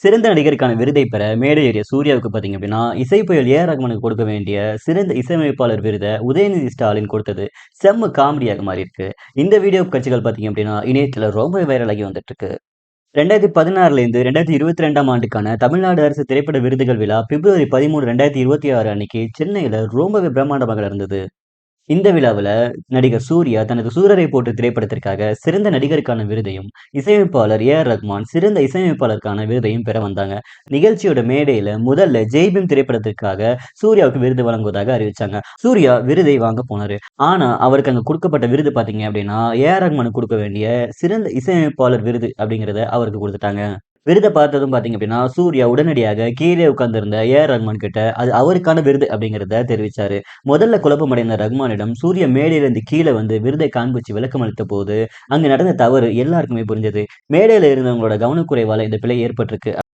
சிறந்த நடிகருக்கான விருதை பெற மேடை ஏறிய சூர்யாவுக்கு பார்த்தீங்க அப்படின்னா, இசை புயல் ஏ.ஆர். ரகுமானுக்கு கொடுக்க வேண்டிய சிறந்த இசையமைப்பாளர் விருத உதயநிதி ஸ்டாலின் கொடுத்தது செம்ம காமெடியாக மாறியிருக்கு. இந்த வீடியோ காட்சிகள் பார்த்தீங்க அப்படின்னா, இணையத்தில ரொம்ப வைரலாகி வந்துட்டு இருக்கு. 2016லேருந்து 2022ஆம் ஆண்டுக்கான தமிழ்நாடு அரசு திரைப்பட விருதுகள் விழா பிப்ரவரி 13, 2026 அன்னைக்கு சென்னையில ரொம்பவே பிரம்மாண்டமாக நடந்தது. இந்த விழாவுல நடிகர் சூர்யா தனது சூரரை போற்று திரைப்படத்திற்காக சிறந்த நடிகருக்கான விருதையும், இசையமைப்பாளர் ஏ.ஆர். ரகுமான் சிறந்த இசையமைப்பாளருக்கான விருதையும் பெற வந்தாங்க. நிகழ்ச்சியோட மேடையில முதல்ல ஜெய் பீம் திரைப்படத்திற்காக சூர்யாவுக்கு விருது வழங்குவதாக அறிவிச்சாங்க. சூர்யா விருதை வாங்க போனாரு. ஆனா, அவருக்கு அங்க குடுக்கப்பட்ட விருது பார்த்தீங்க அப்படின்னா, ஏ.ஆர். ரகுமானுக்கு குடுக்க வேண்டிய சிறந்த இசையமைப்பாளர் விருது அப்படிங்கிறத அவருக்கு குடுத்துட்டாங்க. விருத பார்த்ததும் பார்த்தீங்க அப்படின்னா, சூர்யா உடனடியாக கீழே உட்கார்ந்திருந்த ஏ.ஆர். ரகுமான் கிட்ட அது அவருக்கான விருது அப்படிங்கிறத தெரிவிச்சாரு. முதல்ல குழப்பமடைந்த ரகுமானிடம் சூர்யா மேடையிலிருந்து கீழ வந்து விருதை காண்பிச்சு விளக்கம் அளித்தபோது, அங்கு நடந்த தவறு எல்லாருக்குமே புரிஞ்சது. மேடையில இருந்தவங்களோட கவனக்குறைவால இந்த பிழை ஏற்பட்டிருக்கு.